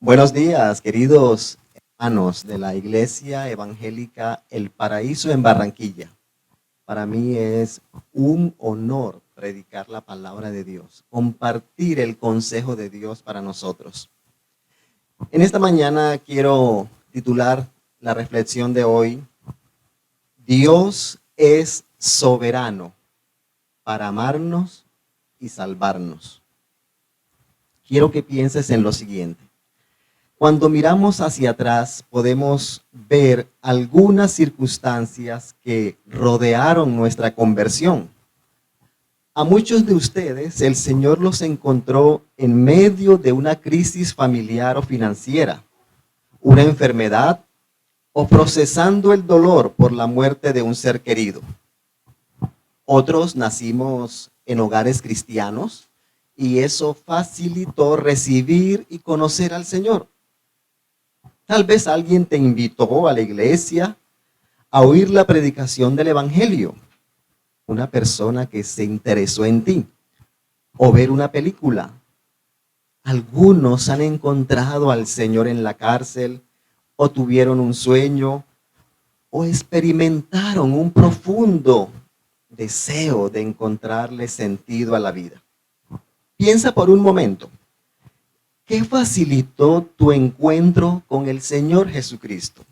Buenos días, queridos hermanos de la Iglesia Evangélica El Paraíso en Barranquilla. Para mí es un honor predicar la palabra de Dios, compartir el consejo de Dios para nosotros. En esta mañana quiero titular la reflexión de hoy: Dios es soberano para amarnos y salvarnos. Quiero que pienses en lo siguiente. Cuando miramos hacia atrás, podemos ver algunas circunstancias que rodearon nuestra conversión. A muchos de ustedes, el Señor los encontró en medio de una crisis familiar o financiera, una enfermedad o procesando el dolor por la muerte de un ser querido. Otros nacimos en hogares cristianos y eso facilitó recibir y conocer al Señor. Tal vez alguien te invitó a la iglesia a oír la predicación del Evangelio, una persona que se interesó en ti, o ver una película. Algunos han encontrado al Señor en la cárcel, o tuvieron un sueño, o experimentaron un profundo deseo de encontrarle sentido a la vida. Piensa por un momento. ¿Qué facilitó tu encuentro con el Señor Jesucristo?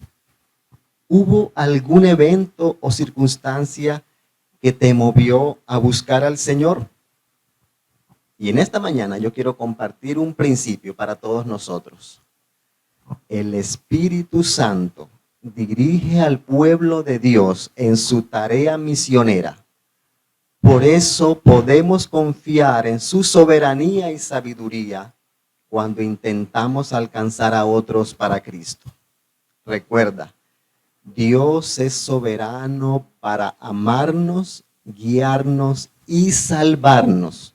¿Hubo algún evento o circunstancia que te movió a buscar al Señor? Y en esta mañana yo quiero compartir un principio para todos nosotros. El Espíritu Santo dirige al pueblo de Dios en su tarea misionera. Por eso podemos confiar en su soberanía y sabiduría cuando intentamos alcanzar a otros para Cristo. Recuerda, Dios es soberano para amarnos, guiarnos y salvarnos.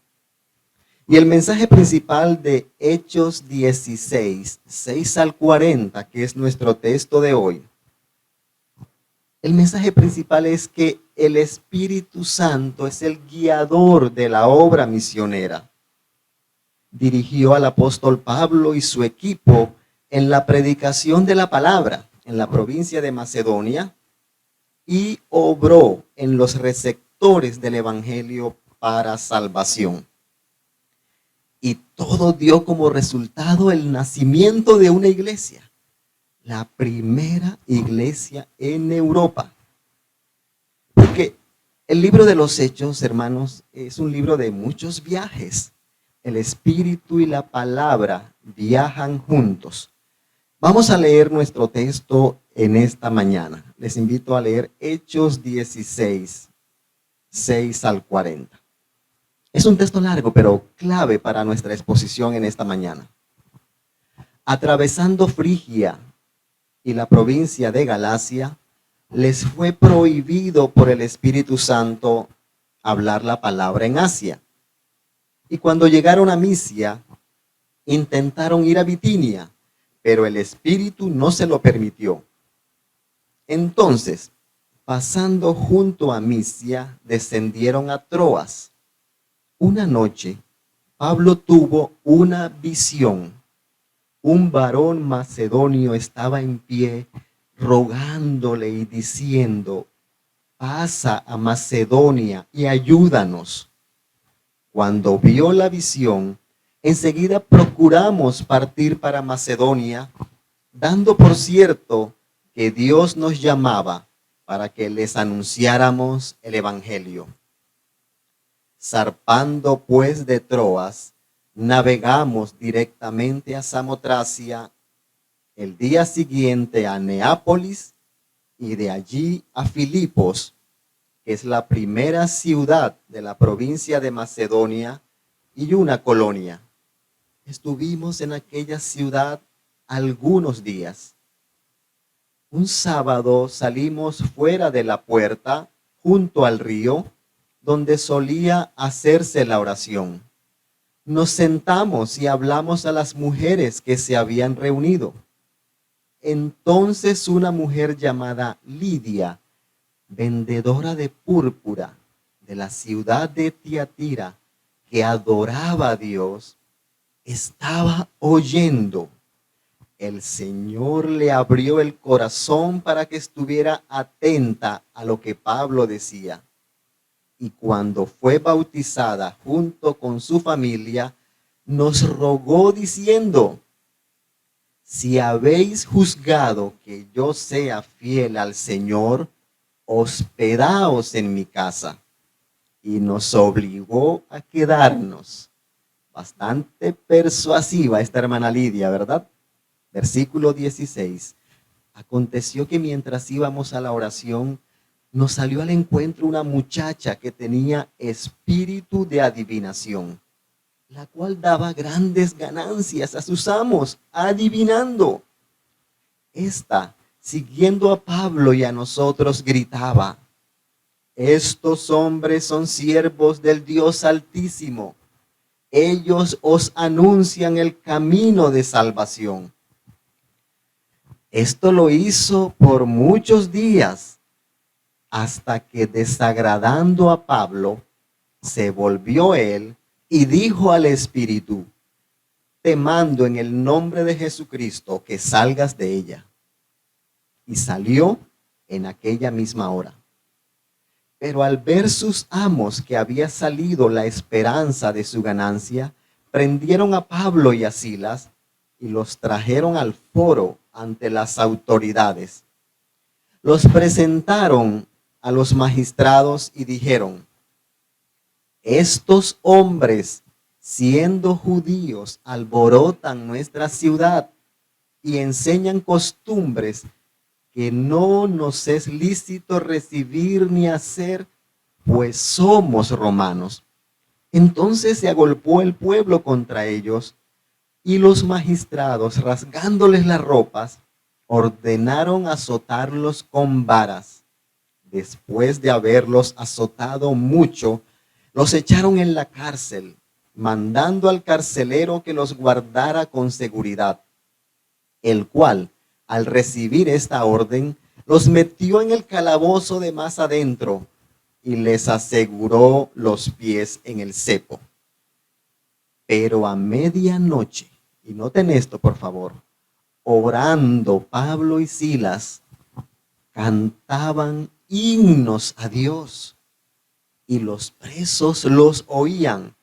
Y el mensaje principal de Hechos 16, 6 al 40, que es nuestro texto de hoy, el mensaje principal es que el Espíritu Santo es el guiador de la obra misionera. Dirigió al apóstol Pablo y su equipo en la predicación de la palabra en la provincia de Macedonia y obró en los receptores del Evangelio para salvación. Y todo dio como resultado el nacimiento de una iglesia, la primera iglesia en Europa. Porque el libro de los Hechos, hermanos, es un libro de muchos viajes. El Espíritu y la palabra viajan juntos. Vamos a leer nuestro texto en esta mañana. Les invito a leer Hechos 16, 6 al 40. Es un texto largo, pero clave para nuestra exposición en esta mañana. Atravesando Frigia y la provincia de Galacia, les fue prohibido por el Espíritu Santo hablar la palabra en Asia. Y cuando llegaron a Misia, intentaron ir a Bitinia, pero el Espíritu no se lo permitió. Entonces, pasando junto a Misia, descendieron a Troas. Una noche, Pablo tuvo una visión. Un varón macedonio estaba en pie, rogándole y diciendo: pasa a Macedonia y ayúdanos. Cuando vio la visión, enseguida procuramos partir para Macedonia, dando por cierto que Dios nos llamaba para que les anunciáramos el Evangelio. Zarpando pues de Troas, navegamos directamente a Samotracia, el día siguiente a Neápolis y de allí a Filipos, que es la primera ciudad de la provincia de Macedonia y una colonia. Estuvimos en aquella ciudad algunos días. Un sábado salimos fuera de la puerta, junto al río, donde solía hacerse la oración. Nos sentamos y hablamos a las mujeres que se habían reunido. Entonces una mujer llamada Lidia, vendedora de púrpura de la ciudad de Tiatira, que adoraba a Dios, estaba oyendo el Señor le abrió el corazón para que estuviera atenta a lo que Pablo decía. Y cuando fue bautizada junto con su familia, nos rogó diciendo: si habéis juzgado que yo sea fiel al Señor, hospedaos en mi casa. Y nos obligó a quedarnos. Bastante persuasiva esta hermana Lidia, ¿verdad? Versículo 16. Aconteció que mientras íbamos a la oración, nos salió al encuentro una muchacha que tenía espíritu de adivinación, la cual daba grandes ganancias a sus amos, adivinando. Esta, siguiendo a Pablo y a nosotros, gritaba: estos hombres son siervos del Dios Altísimo. Ellos os anuncian el camino de salvación. Esto lo hizo por muchos días, hasta que, desagradando a Pablo, se volvió él y dijo al espíritu: te mando en el nombre de Jesucristo que salgas de ella. Y salió en aquella misma hora. Pero al ver sus amos que había salido la esperanza de su ganancia, prendieron a Pablo y a Silas y los trajeron al foro ante las autoridades. Los presentaron a los magistrados y dijeron: estos hombres, siendo judíos, alborotan nuestra ciudad y enseñan costumbres que no nos es lícito recibir ni hacer, pues somos romanos. Entonces se agolpó el pueblo contra ellos, y los magistrados, rasgándoles las ropas, ordenaron azotarlos con varas. Después de haberlos azotado mucho, los echaron en la cárcel, mandando al carcelero que los guardara con seguridad, el cual, al recibir esta orden, los metió en el calabozo de más adentro y les aseguró los pies en el cepo. Pero a medianoche, y noten esto por favor, orando Pablo y Silas, cantaban himnos a Dios, y los presos los oían.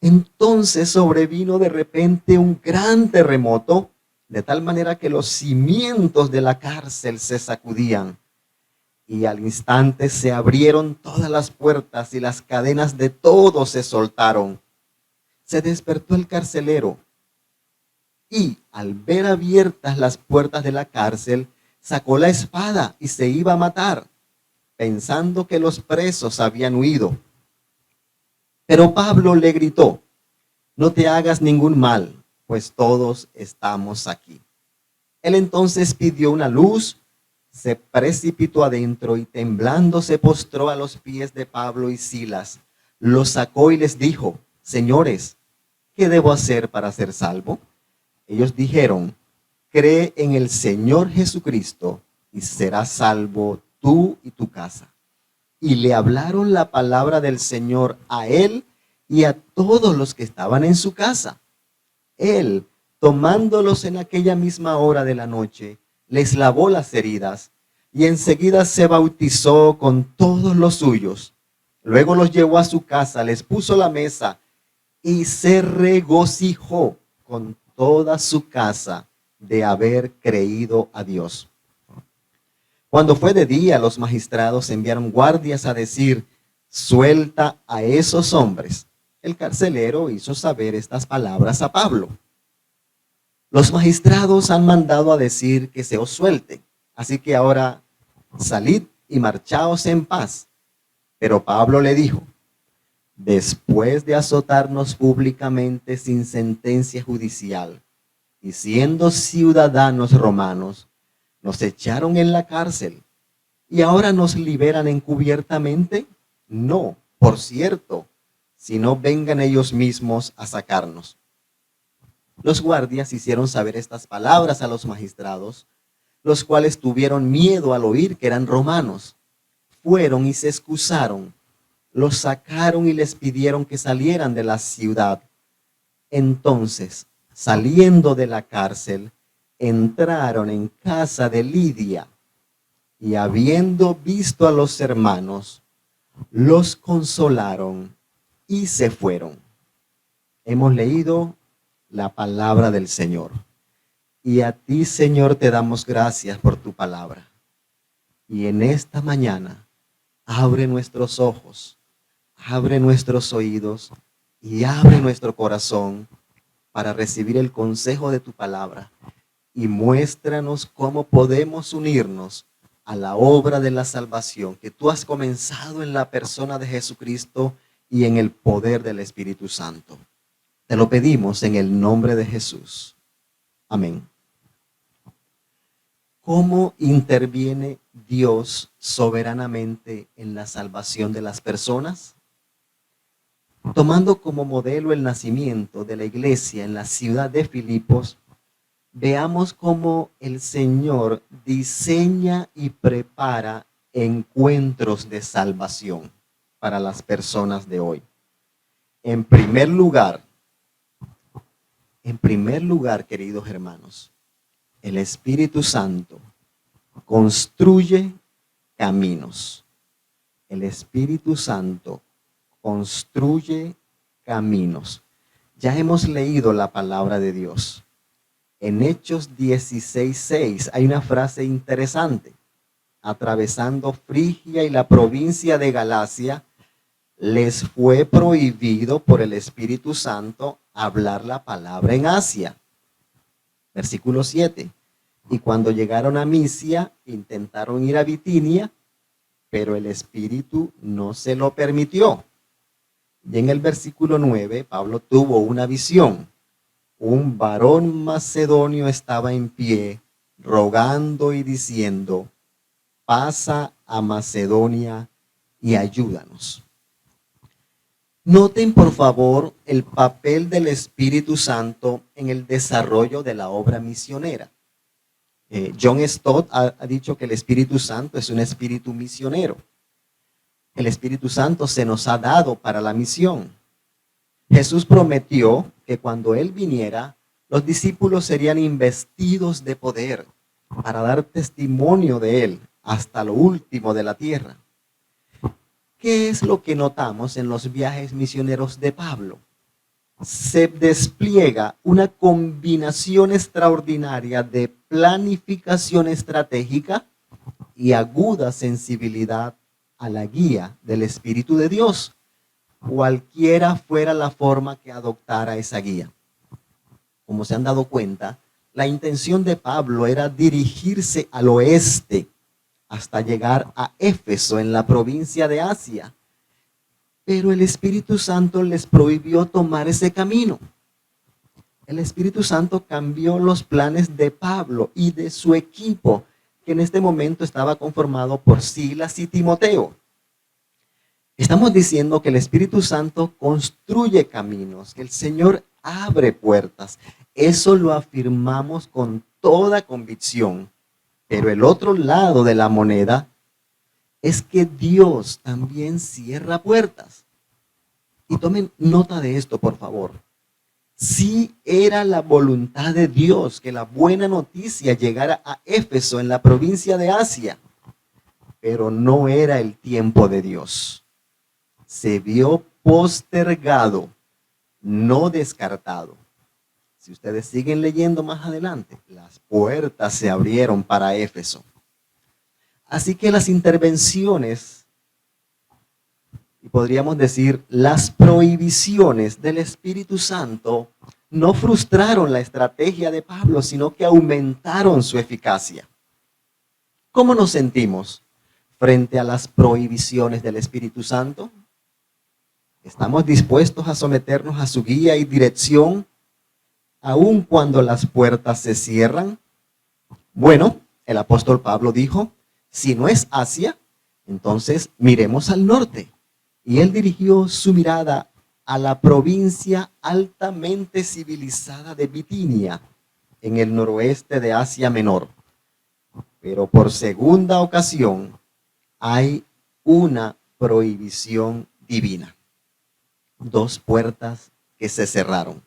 Entonces sobrevino de repente un gran terremoto, de tal manera que los cimientos de la cárcel se sacudían, y al instante se abrieron todas las puertas y las cadenas de todos se soltaron. Se despertó el carcelero y, al ver abiertas las puertas de la cárcel, sacó la espada y se iba a matar, pensando que los presos habían huido. Pero Pablo le gritó: no te hagas ningún mal, pues todos estamos aquí. Él entonces pidió una luz, se precipitó adentro y temblando se postró a los pies de Pablo y Silas. Los sacó y les dijo: señores, ¿qué debo hacer para ser salvo? Ellos dijeron: cree en el Señor Jesucristo y serás salvo tú y tu casa. Y le hablaron la palabra del Señor a él y a todos los que estaban en su casa. Él, tomándolos en aquella misma hora de la noche, les lavó las heridas y enseguida se bautizó con todos los suyos. Luego los llevó a su casa, les puso la mesa y se regocijó con toda su casa de haber creído a Dios. Cuando fue de día, los magistrados enviaron guardias a decir: suelta a esos hombres. El carcelero hizo saber estas palabras a Pablo. Los magistrados han mandado a decir que se os suelte, así que ahora salid y marchaos en paz. Pero Pablo le dijo: después de azotarnos públicamente sin sentencia judicial y siendo ciudadanos romanos, nos echaron en la cárcel y ahora nos liberan encubiertamente. No, por cierto, si no vengan ellos mismos a sacarnos. Los guardias hicieron saber estas palabras a los magistrados, los cuales tuvieron miedo al oír que eran romanos. Fueron y se excusaron, los sacaron y les pidieron que salieran de la ciudad. Entonces, saliendo de la cárcel, entraron en casa de Lidia y habiendo visto a los hermanos, los consolaron y se fueron. Hemos leído la palabra del Señor. Y a ti, Señor, te damos gracias por tu palabra. Y en esta mañana, abre nuestros ojos, abre nuestros oídos y abre nuestro corazón para recibir el consejo de tu palabra. Y muéstranos cómo podemos unirnos a la obra de la salvación que tú has comenzado en la persona de Jesucristo y en el poder del Espíritu Santo. Te lo pedimos en el nombre de Jesús. Amén. ¿Cómo interviene Dios soberanamente en la salvación de las personas? Tomando como modelo el nacimiento de la iglesia en la ciudad de Filipos, veamos cómo el Señor diseña y prepara encuentros de salvación para las personas de hoy. En primer lugar, queridos hermanos, el Espíritu Santo construye caminos. El Espíritu Santo construye caminos. Ya hemos leído la palabra de Dios. En Hechos 16:6 hay una frase interesante. Atravesando Frigia y la provincia de Galacia, les fue prohibido por el Espíritu Santo hablar la palabra en Asia. Versículo 7. Y cuando llegaron a Misia, intentaron ir a Bitinia, pero el Espíritu no se lo permitió. Y en el versículo 9, Pablo tuvo una visión. Un varón macedonio estaba en pie, rogando y diciendo, pasa a Macedonia y ayúdanos. Noten por favor el papel del Espíritu Santo en el desarrollo de la obra misionera. John Stott ha dicho que el Espíritu Santo es un espíritu misionero. El Espíritu Santo se nos ha dado para la misión. Jesús prometió que cuando Él viniera, los discípulos serían investidos de poder para dar testimonio de Él hasta lo último de la tierra. ¿Qué es lo que notamos en los viajes misioneros de Pablo? Se despliega una combinación extraordinaria de planificación estratégica y aguda sensibilidad a la guía del Espíritu de Dios, cualquiera fuera la forma que adoptara esa guía. Como se han dado cuenta, la intención de Pablo era dirigirse al oeste hasta llegar a Éfeso en la provincia de Asia. Pero el Espíritu Santo les prohibió tomar ese camino. El Espíritu Santo cambió los planes de Pablo y de su equipo, que en este momento estaba conformado por Silas y Timoteo. Estamos diciendo que el Espíritu Santo construye caminos, que el Señor abre puertas. Eso lo afirmamos con toda convicción. Pero el otro lado de la moneda es que Dios también cierra puertas. Y tomen nota de esto, por favor. Sí era la voluntad de Dios que la buena noticia llegara a Éfeso en la provincia de Asia, pero no era el tiempo de Dios. Se vio postergado, no descartado. Si ustedes siguen leyendo más adelante, las puertas se abrieron para Éfeso. Así que las intervenciones, y podríamos decir las prohibiciones del Espíritu Santo, no frustraron la estrategia de Pablo, sino que aumentaron su eficacia. ¿Cómo nos sentimos frente a las prohibiciones del Espíritu Santo? ¿Estamos dispuestos a someternos a su guía y dirección, aun cuando las puertas se cierran? Bueno, el apóstol Pablo dijo, si no es Asia, entonces miremos al norte. Y él dirigió su mirada a la provincia altamente civilizada de Bitinia, en el noroeste de Asia Menor. Pero por segunda ocasión hay una prohibición divina. Dos puertas que se cerraron.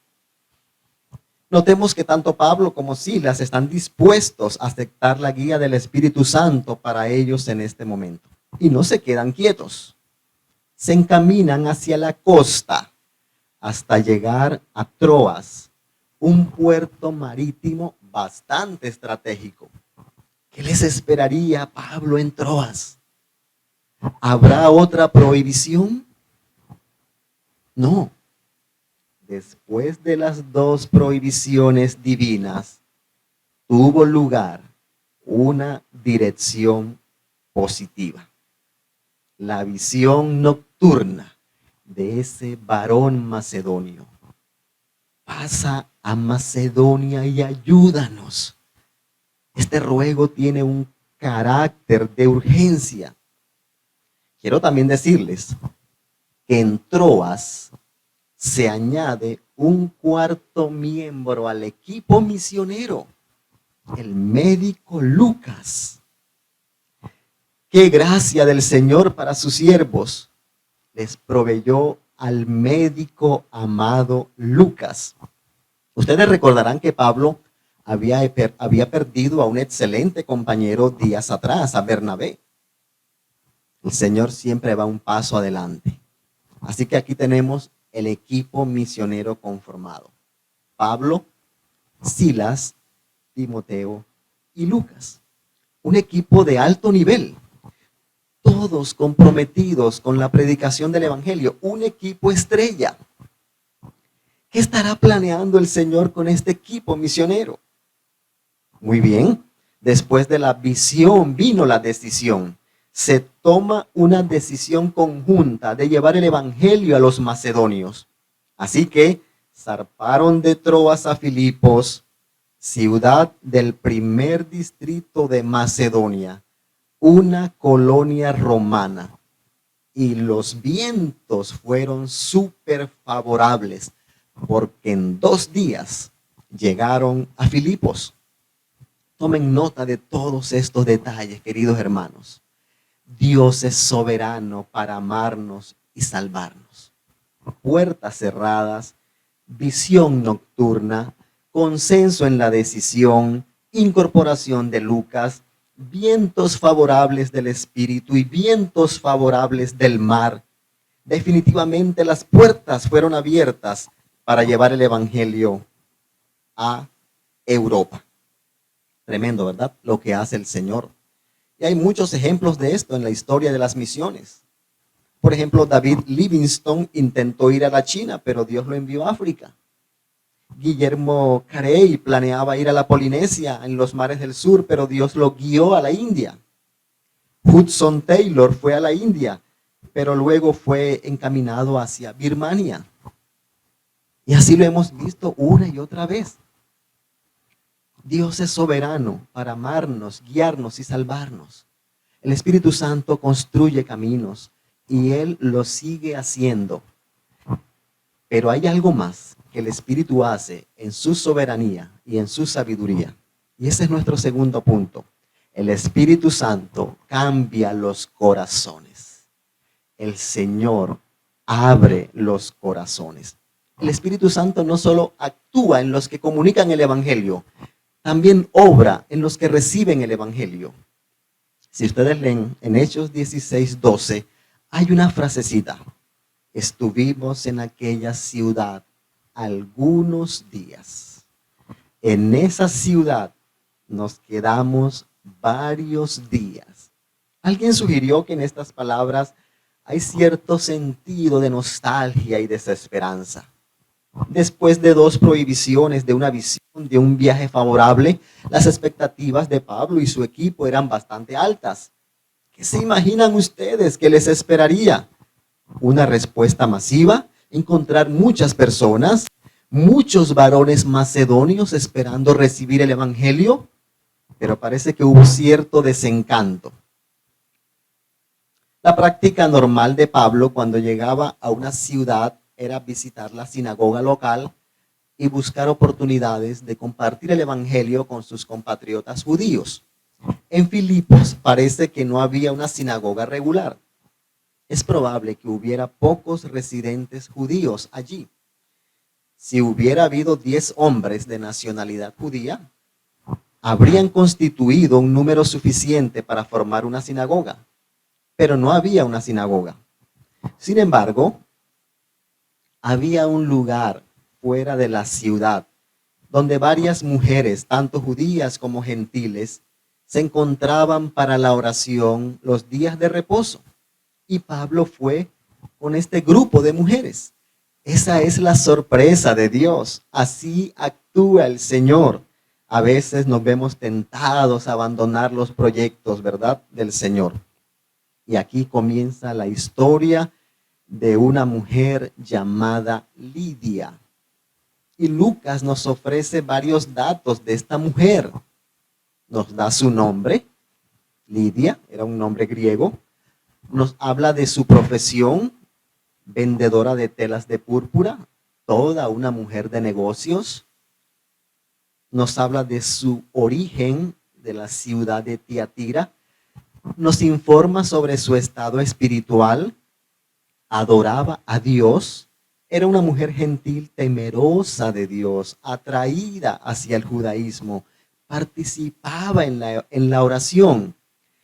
Notemos que tanto Pablo como Silas están dispuestos a aceptar la guía del Espíritu Santo para ellos en este momento. Y no se quedan quietos. Se encaminan hacia la costa hasta llegar a Troas, un puerto marítimo bastante estratégico. ¿Qué les esperaría a Pablo en Troas? ¿Habrá otra prohibición? No. Después de las dos prohibiciones divinas, tuvo lugar una dirección positiva. La visión nocturna de ese varón macedonio. Pasa a Macedonia y ayúdanos. Este ruego tiene un carácter de urgencia. Quiero también decirles que en Troas se añade un cuarto miembro al equipo misionero, el médico Lucas. Qué gracia del Señor para sus siervos. Les proveyó al médico amado Lucas. Ustedes recordarán que Pablo había perdido a un excelente compañero días atrás, a Bernabé. El Señor siempre va un paso adelante. Así que aquí tenemos el equipo misionero conformado. Pablo, Silas, Timoteo y Lucas. Un equipo de alto nivel. Todos comprometidos con la predicación del Evangelio. Un equipo estrella. ¿Qué estará planeando el Señor con este equipo misionero? Muy bien. Después de la visión vino la decisión. Se toma una decisión conjunta de llevar el evangelio a los macedonios. Así que zarparon de Troas a Filipos, ciudad del primer distrito de Macedonia, una colonia romana. Y los vientos fueron súper favorables, porque en 2 días llegaron a Filipos. Tomen nota de todos estos detalles, queridos hermanos. Dios es soberano para amarnos y salvarnos. Puertas cerradas, visión nocturna, consenso en la decisión, incorporación de Lucas, vientos favorables del Espíritu y vientos favorables del mar. Definitivamente las puertas fueron abiertas para llevar el Evangelio a Europa. Tremendo, ¿verdad? Lo que hace el Señor. Y hay muchos ejemplos de esto en la historia de las misiones. Por ejemplo, David Livingstone intentó ir a la China, pero Dios lo envió a África. Guillermo Carey planeaba ir a la Polinesia en los mares del sur, pero Dios lo guió a la India. Hudson Taylor fue a la India, pero luego fue encaminado hacia Birmania. Y así lo hemos visto una y otra vez. Dios es soberano para amarnos, guiarnos y salvarnos. El Espíritu Santo construye caminos y Él lo sigue haciendo. Pero hay algo más que el Espíritu hace en su soberanía y en su sabiduría. Y ese es nuestro segundo punto. El Espíritu Santo cambia los corazones. El Señor abre los corazones. El Espíritu Santo no solo actúa en los que comunican el Evangelio, también obra en los que reciben el Evangelio. Si ustedes leen en Hechos 16:12, hay una frasecita. Estuvimos en aquella ciudad algunos días. En esa ciudad nos quedamos varios días. Alguien sugirió que en estas palabras hay cierto sentido de nostalgia y desesperanza. Después de 2 prohibiciones, de una visión, de un viaje favorable, las expectativas de Pablo y su equipo eran bastante altas. ¿Qué se imaginan ustedes que les esperaría? Una respuesta masiva, encontrar muchas personas, muchos varones macedonios esperando recibir el Evangelio, pero parece que hubo cierto desencanto. La práctica normal de Pablo cuando llegaba a una ciudad era visitar la sinagoga local y buscar oportunidades de compartir el Evangelio con sus compatriotas judíos. En Filipos parece que no había una sinagoga regular. Es probable que hubiera pocos residentes judíos allí. si hubiera habido 10 hombres de nacionalidad judía, habrían constituido un número suficiente para formar una sinagoga, pero no había una sinagoga. Sin embargo, había un lugar fuera de la ciudad donde varias mujeres, tanto judías como gentiles, se encontraban para la oración los días de reposo. Y Pablo fue con este grupo de mujeres. Esa es la sorpresa de Dios. Así actúa el Señor. A veces nos vemos tentados a abandonar los proyectos, ¿verdad?, del Señor. Y aquí comienza la historia de una mujer llamada Lidia. Y Lucas nos ofrece varios datos de esta mujer. Nos da su nombre, Lidia, era un nombre griego. Nos habla de su profesión, vendedora de telas de púrpura, toda una mujer de negocios. Nos habla de su origen, de la ciudad de Tiatira. Nos informa sobre su estado espiritual. Adoraba a Dios. Era una mujer gentil, temerosa de Dios, atraída hacia el judaísmo. Participaba en la oración.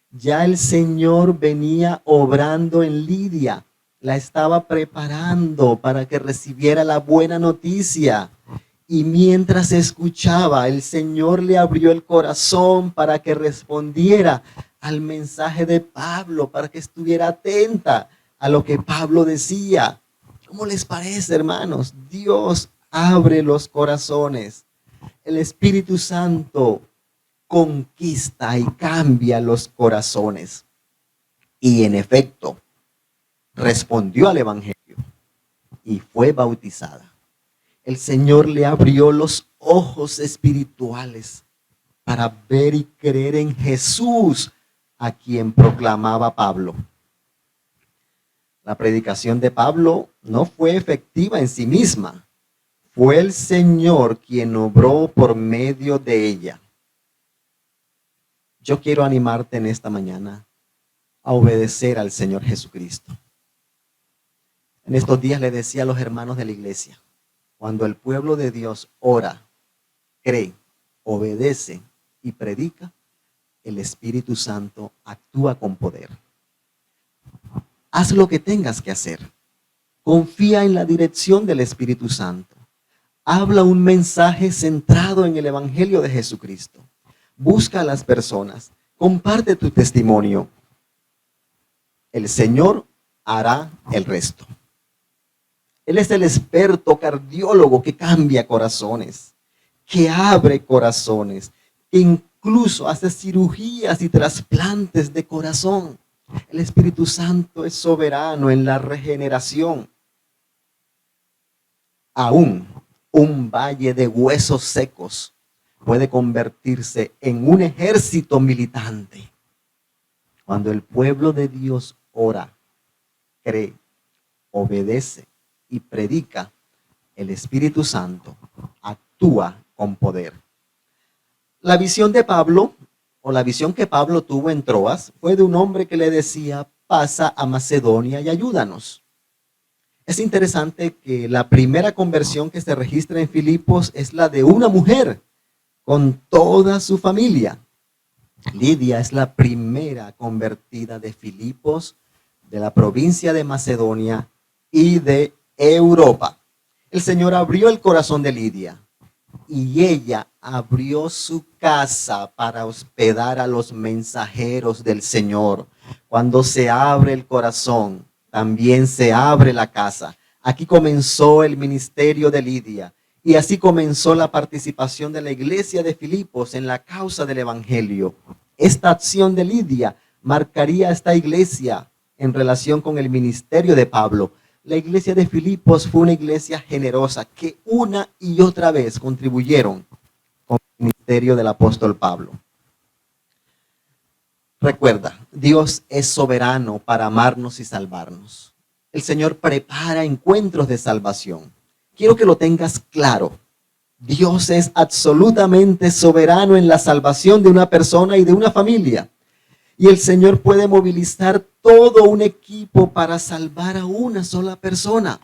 Ya el Señor venía obrando en Lidia. La estaba preparando para que recibiera la buena noticia. Y mientras escuchaba, el Señor le abrió el corazón para que respondiera al mensaje de Pablo, para que estuviera atenta a lo que Pablo decía. ¿Cómo les parece, hermanos? Dios abre los corazones. El Espíritu Santo conquista y cambia los corazones. Y en efecto, respondió al Evangelio y fue bautizada. El Señor le abrió los ojos espirituales para ver y creer en Jesús, a quien proclamaba Pablo. La predicación de Pablo no fue efectiva en sí misma. Fue el Señor quien obró por medio de ella. Yo quiero animarte en esta mañana a obedecer al Señor Jesucristo. En estos días le decía a los hermanos de la iglesia, cuando el pueblo de Dios ora, cree, obedece y predica, el Espíritu Santo actúa con poder. Haz lo que tengas que hacer. Confía en la dirección del Espíritu Santo. Habla un mensaje centrado en el Evangelio de Jesucristo. Busca a las personas. Comparte tu testimonio. El Señor hará el resto. Él es el experto cardiólogo que cambia corazones, que abre corazones, que incluso hace cirugías y trasplantes de corazón. El Espíritu Santo es soberano en la regeneración. Aún un valle de huesos secos puede convertirse en un ejército militante. Cuando el pueblo de Dios ora, cree, obedece y predica, el Espíritu Santo actúa con poder. La visión de Pablo, o la visión que Pablo tuvo en Troas, fue de un hombre que le decía, pasa a Macedonia y ayúdanos. Es interesante que la primera conversión que se registra en Filipos es la de una mujer con toda su familia. Lidia es la primera convertida de Filipos, de la provincia de Macedonia y de Europa. El Señor abrió el corazón de Lidia y ella abrió su casa para hospedar a los mensajeros del Señor. Cuando se abre el corazón, también se abre la casa. Aquí comenzó el ministerio de Lidia y así comenzó la participación de la iglesia de Filipos en la causa del Evangelio. Esta acción de Lidia marcaría a esta iglesia en relación con el ministerio de Pablo. La iglesia de Filipos fue una iglesia generosa que una y otra vez contribuyeron con el ministerio del apóstol Pablo. Recuerda, Dios es soberano para amarnos y salvarnos. El Señor prepara encuentros de salvación. Quiero que lo tengas claro. Dios es absolutamente soberano en la salvación de una persona y de una familia. Y el Señor puede movilizar todo un equipo para salvar a una sola persona.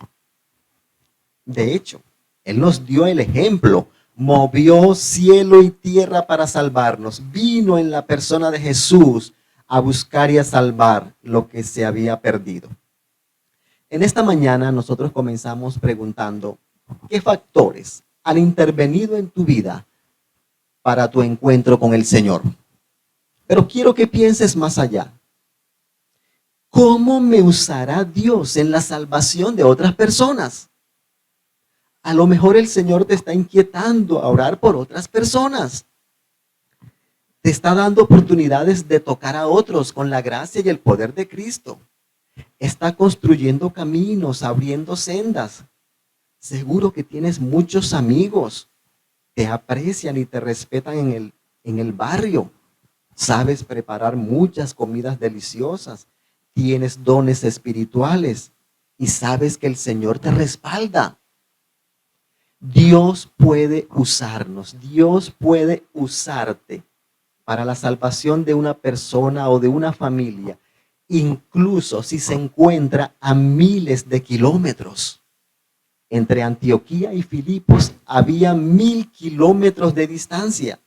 De hecho, Él nos dio el ejemplo, movió cielo y tierra para salvarnos, vino en la persona de Jesús a buscar y a salvar lo que se había perdido. En esta mañana nosotros comenzamos preguntando, ¿qué factores han intervenido en tu vida para tu encuentro con el Señor? Pero quiero que pienses más allá. ¿Cómo me usará Dios en la salvación de otras personas? A lo mejor el Señor te está inquietando a orar por otras personas. Te está dando oportunidades de tocar a otros con la gracia y el poder de Cristo. Está construyendo caminos, abriendo sendas. Seguro que tienes muchos amigos. Te aprecian y te respetan en el barrio. Sabes preparar muchas comidas deliciosas. Tienes dones espirituales y sabes que el Señor te respalda. Dios puede usarnos, Dios puede usarte para la salvación de una persona o de una familia, incluso si se encuentra a miles de kilómetros. Entre Antioquía y Filipos había 1000 kilómetros de distancia.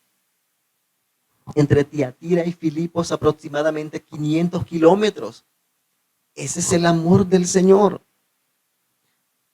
Entre Tiatira y Filipos aproximadamente 500 kilómetros. Ese es el amor del Señor.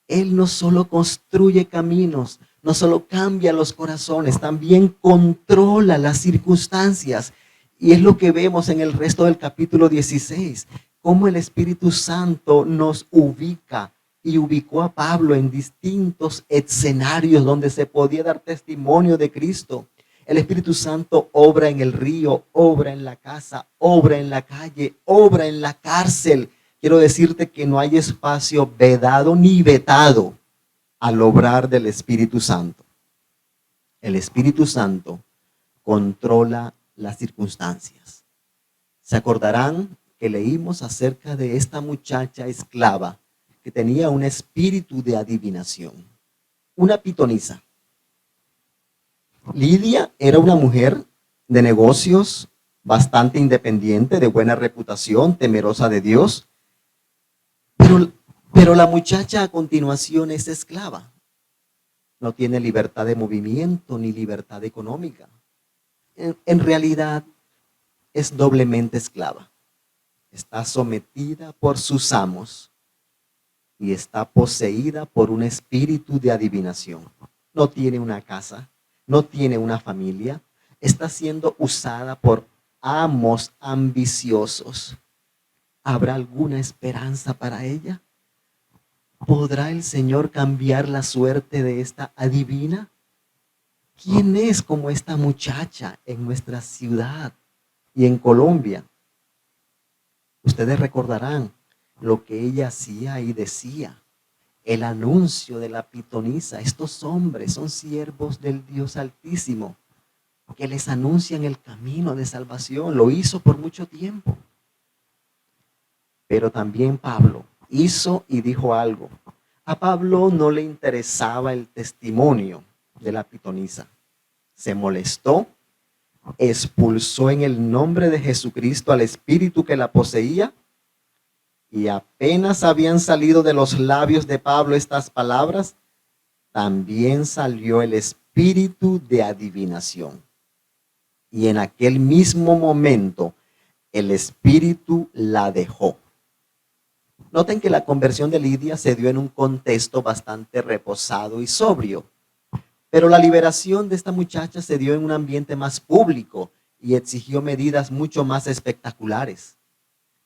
Él no solo construye caminos, no solo cambia los corazones, también controla las circunstancias. Y es lo que vemos en el resto del capítulo 16, cómo el Espíritu Santo nos ubica y ubicó a Pablo en distintos escenarios donde se podía dar testimonio de Cristo. El Espíritu Santo obra en el río, obra en la casa, obra en la calle, obra en la cárcel. Quiero decirte que no hay espacio vedado ni vetado al obrar del Espíritu Santo. El Espíritu Santo controla las circunstancias. Se acordarán que leímos acerca de esta muchacha esclava que tenía un espíritu de adivinación, una pitonisa. Lidia era una mujer de negocios, bastante independiente, de buena reputación, temerosa de Dios. Pero la muchacha a continuación es esclava. No tiene libertad de movimiento ni libertad económica. En realidad es doblemente esclava. Está sometida por sus amos y está poseída por un espíritu de adivinación. No tiene una casa, no tiene una familia. Está siendo usada por amos ambiciosos. ¿Habrá alguna esperanza para ella? ¿Podrá el Señor cambiar la suerte de esta adivina? ¿Quién es como esta muchacha en nuestra ciudad y en Colombia? Ustedes recordarán lo que ella hacía y decía. El anuncio de la pitonisa. Estos hombres son siervos del Dios Altísimo que les anuncian el camino de salvación. Lo hizo por mucho tiempo. Pero también Pablo hizo y dijo algo. A Pablo no le interesaba el testimonio de la pitonisa. Se molestó, expulsó en el nombre de Jesucristo al espíritu que la poseía, y apenas habían salido de los labios de Pablo estas palabras, también salió el espíritu de adivinación. Y en aquel mismo momento el espíritu la dejó. Noten que la conversión de Lidia se dio en un contexto bastante reposado y sobrio. Pero la liberación de esta muchacha se dio en un ambiente más público y exigió medidas mucho más espectaculares.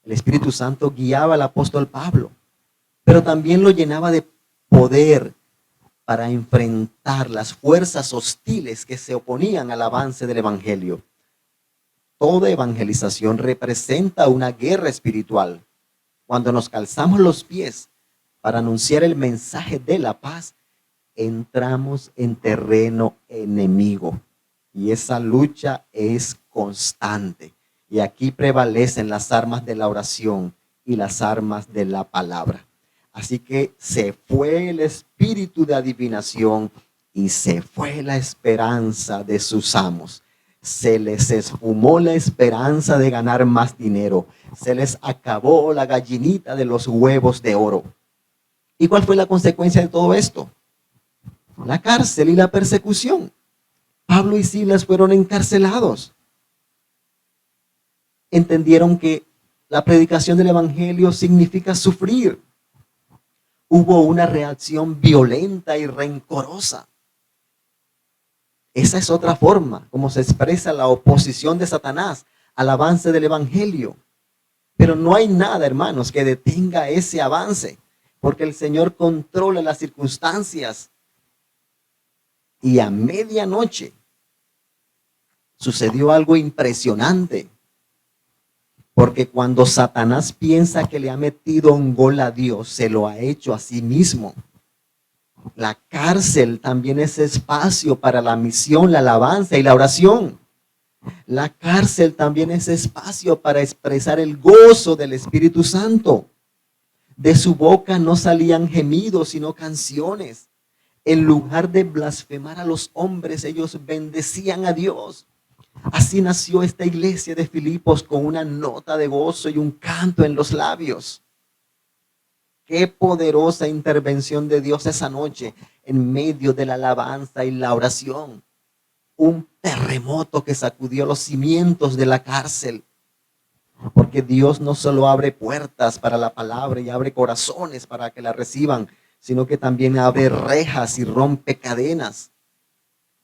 El Espíritu Santo guiaba al apóstol Pablo, pero también lo llenaba de poder para enfrentar las fuerzas hostiles que se oponían al avance del Evangelio. Toda evangelización representa una guerra espiritual. Cuando nos calzamos los pies para anunciar el mensaje de la paz, entramos en terreno enemigo. Y esa lucha es constante. Y aquí prevalecen las armas de la oración y las armas de la palabra. Así que se fue el espíritu de adivinación y se fue la esperanza de sus amos. Se les esfumó la esperanza de ganar más dinero. Se les acabó la gallinita de los huevos de oro. ¿Y cuál fue la consecuencia de todo esto? la cárcel y la persecución. Pablo y Silas fueron encarcelados. Entendieron que la predicación del evangelio significa sufrir. Hubo una reacción violenta y rencorosa. Esa es otra forma como se expresa la oposición de Satanás al avance del evangelio. Pero no hay nada, hermanos, que detenga ese avance, porque el Señor controla las circunstancias. Y a medianoche sucedió algo impresionante, porque cuando Satanás piensa que le ha metido un gol a Dios, se lo ha hecho a sí mismo. La cárcel también es espacio para la misión, la alabanza y la oración. La cárcel también es espacio para expresar el gozo del Espíritu Santo. De su boca no salían gemidos, sino canciones. En lugar de blasfemar a los hombres, ellos bendecían a Dios. Así nació esta iglesia de Filipos con una nota de gozo y un canto en los labios. Qué poderosa intervención de Dios esa noche en medio de la alabanza y la oración. Un terremoto que sacudió los cimientos de la cárcel. Porque Dios no solo abre puertas para la palabra y abre corazones para que la reciban, sino que también abre rejas y rompe cadenas.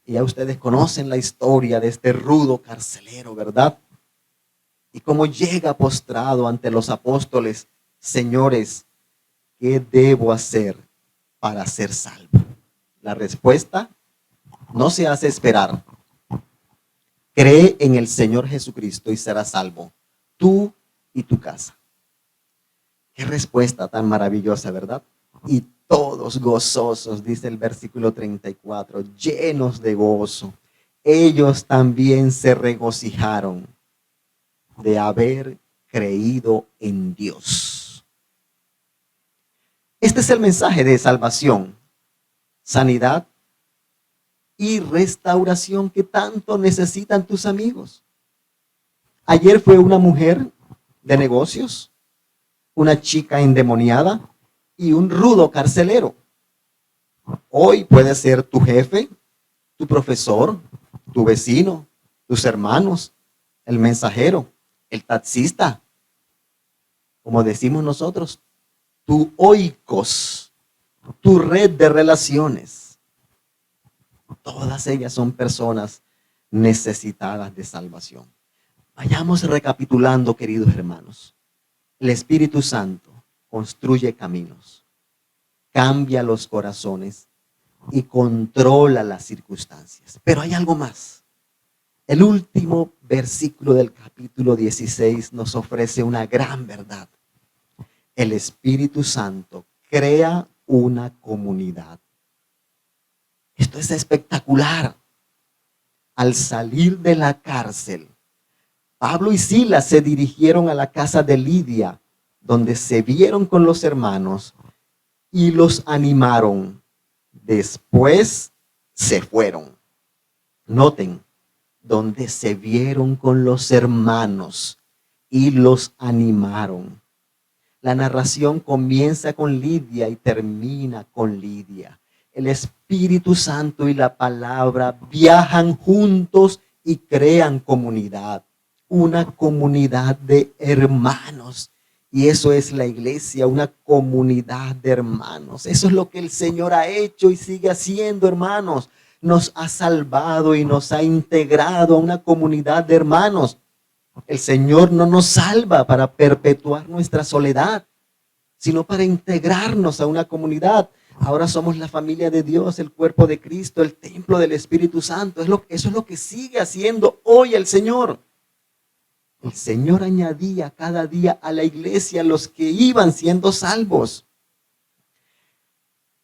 Y ya ustedes conocen la historia de este rudo carcelero, ¿verdad? Y cómo llega postrado ante los apóstoles: señores, ¿qué debo hacer para ser salvo? La respuesta no se hace esperar. Cree en el Señor Jesucristo y serás salvo, tú y tu casa. Qué respuesta tan maravillosa, ¿verdad? Y todos gozosos, dice el versículo 34, llenos de gozo. Ellos también se regocijaron de haber creído en Dios. Este es el mensaje de salvación, sanidad y restauración que tanto necesitan tus amigos. Ayer fue una mujer de negocios, una chica endemoniada y un rudo carcelero. Hoy puede ser tu jefe, tu profesor, tu vecino, tus hermanos, el mensajero, el taxista, como decimos nosotros, tu oikos, tu red de relaciones. Todas ellas son personas necesitadas de salvación. Vayamos recapitulando, queridos hermanos. El Espíritu Santo construye caminos, cambia los corazones y controla las circunstancias. Pero hay algo más. El último versículo del capítulo 16 nos ofrece una gran verdad. El Espíritu Santo crea una comunidad. Esto es espectacular. Al salir de la cárcel, Pablo y Silas se dirigieron a la casa de Lidia, donde se vieron con los hermanos y los animaron. Después se fueron. Noten, donde se vieron con los hermanos y los animaron. La narración comienza con Lidia y termina con Lidia. El Espíritu Santo y la palabra viajan juntos y crean comunidad. Una comunidad de hermanos. Y eso es la iglesia, una comunidad de hermanos. Eso es lo que el Señor ha hecho y sigue haciendo, hermanos. Nos ha salvado y nos ha integrado a una comunidad de hermanos. El Señor no nos salva para perpetuar nuestra soledad, sino para integrarnos a una comunidad. Ahora somos la familia de Dios, el cuerpo de Cristo, el templo del Espíritu Santo. Eso es lo que sigue haciendo hoy el Señor. El Señor añadía cada día a la iglesia los que iban siendo salvos.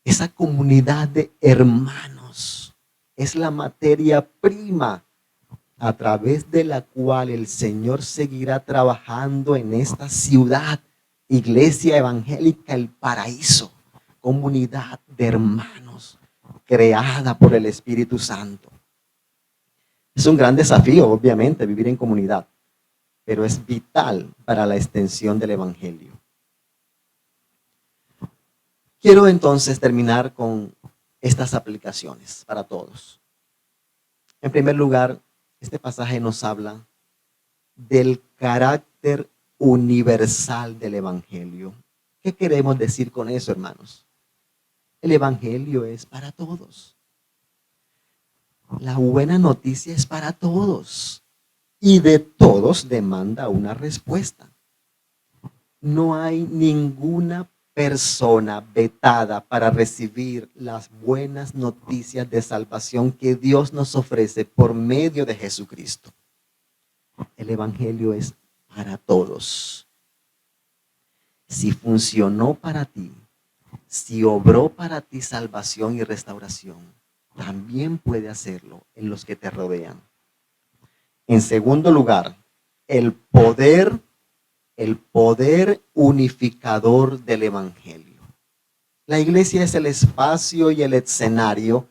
Esa comunidad de hermanos es la materia prima a través de la cual el Señor seguirá trabajando en esta ciudad, Iglesia Evangélica El Paraíso, comunidad de hermanos creada por el Espíritu Santo. Es un gran desafío, obviamente, vivir en comunidad, pero es vital para la extensión del Evangelio. Quiero entonces terminar con estas aplicaciones para todos. En primer lugar, este pasaje nos habla del carácter universal del Evangelio. ¿Qué queremos decir con eso, hermanos? El Evangelio es para todos. La buena noticia es para todos. Y de todos demanda una respuesta. No hay ninguna persona vetada para recibir las buenas noticias de salvación que Dios nos ofrece por medio de Jesucristo. El Evangelio es para todos. Si funcionó para ti, si obró para ti salvación y restauración, también puede hacerlo en los que te rodean. En segundo lugar, el poder unificador del Evangelio. La iglesia es el espacio y el escenario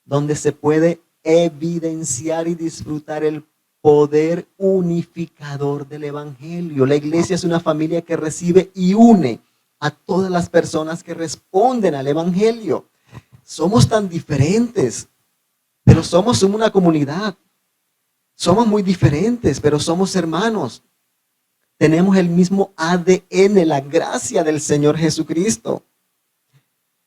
donde se puede evidenciar y disfrutar el poder unificador del Evangelio. La iglesia es una familia que recibe y une a todas las personas que responden al Evangelio. Somos tan diferentes, pero somos una comunidad. Somos muy diferentes, pero somos hermanos. Tenemos el mismo ADN, la gracia del Señor Jesucristo.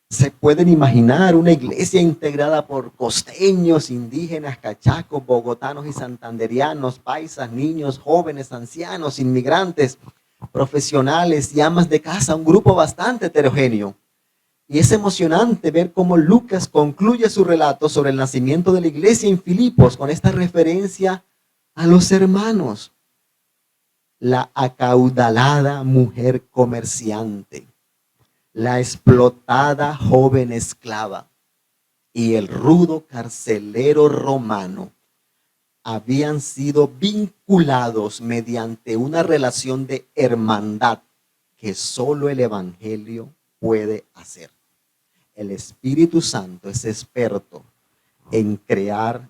Se pueden imaginar una iglesia integrada por costeños, indígenas, cachacos, bogotanos y santanderianos, paisas, niños, jóvenes, ancianos, inmigrantes, profesionales y amas de casa, un grupo bastante heterogéneo. Y es emocionante ver cómo Lucas concluye su relato sobre el nacimiento de la iglesia en Filipos con esta referencia a los hermanos. La acaudalada mujer comerciante, la explotada joven esclava y el rudo carcelero romano habían sido vinculados mediante una relación de hermandad que solo el Evangelio puede hacer. El Espíritu Santo es experto en crear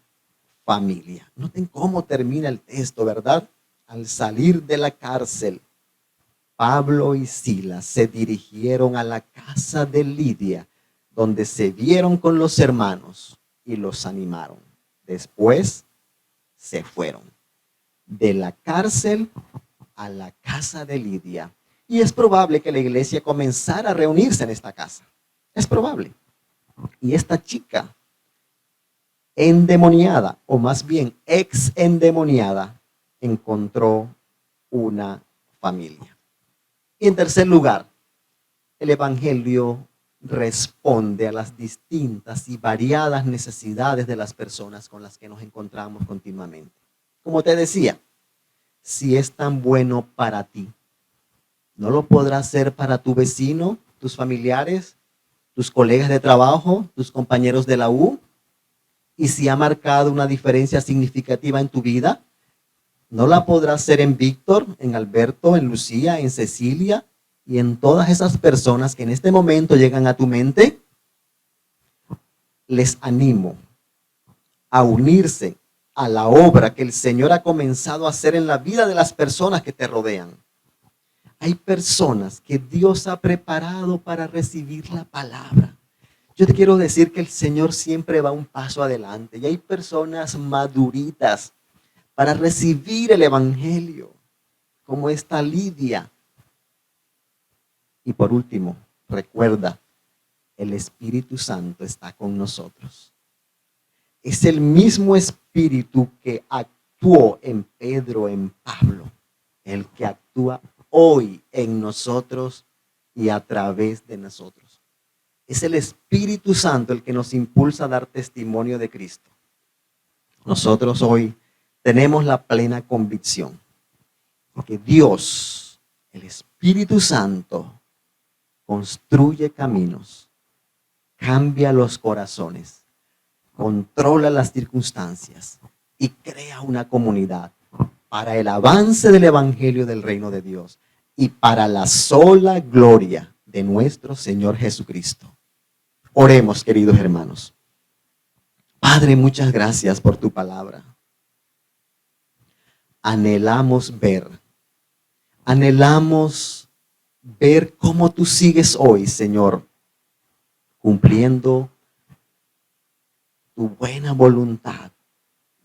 familia. Noten cómo termina el texto, ¿verdad? Al salir de la cárcel, Pablo y Silas se dirigieron a la casa de Lidia, donde se vieron con los hermanos y los animaron. Después se fueron de la cárcel a la casa de Lidia. Y es probable que la iglesia comenzara a reunirse en esta casa. Es probable. Y esta chica endemoniada, o más bien ex endemoniada, encontró una familia. Y en tercer lugar, el Evangelio responde a las distintas y variadas necesidades de las personas con las que nos encontramos continuamente. Como te decía, si es tan bueno para ti, ¿no lo podrá ser para tu vecino, tus familiares, tus colegas de trabajo, tus compañeros de la U? Y si ha marcado una diferencia significativa en tu vida, ¿no la podrás hacer en Víctor, en Alberto, en Lucía, en Cecilia y en todas esas personas que en este momento llegan a tu mente? Les animo a unirse a la obra que el Señor ha comenzado a hacer en la vida de las personas que te rodean. Hay personas que Dios ha preparado para recibir la palabra. Yo te quiero decir que el Señor siempre va un paso adelante y hay personas maduritas para recibir el Evangelio, como esta Lidia. Y por último, recuerda, el Espíritu Santo está con nosotros. Es el mismo Espíritu que actuó en Pedro, en Pablo, el que actúa hoy en nosotros y a través de nosotros. Es el Espíritu Santo el que nos impulsa a dar testimonio de Cristo. Nosotros hoy tenemos la plena convicción que Dios, el Espíritu Santo, construye caminos, cambia los corazones, controla las circunstancias y crea una comunidad para el avance del Evangelio del Reino de Dios y para la sola gloria de nuestro Señor Jesucristo. Oremos, queridos hermanos. Padre, muchas gracias por tu palabra. Anhelamos ver cómo tú sigues hoy, Señor, cumpliendo tu buena voluntad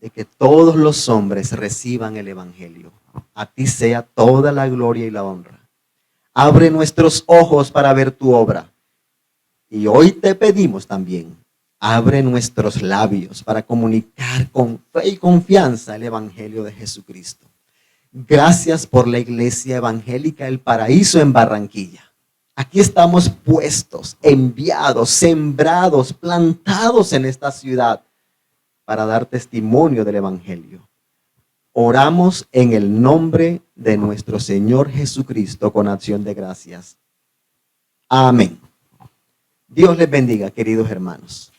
de que todos los hombres reciban el Evangelio. A ti sea toda la gloria y la honra. Abre nuestros ojos para ver tu obra. Y hoy te pedimos también, abre nuestros labios para comunicar con fe y confianza el Evangelio de Jesucristo. Gracias por la Iglesia Evangélica El Paraíso en Barranquilla. Aquí estamos puestos, enviados, sembrados, plantados en esta ciudad para dar testimonio del Evangelio. Oramos en el nombre de nuestro Señor Jesucristo con acción de gracias. Amén. Dios les bendiga, queridos hermanos.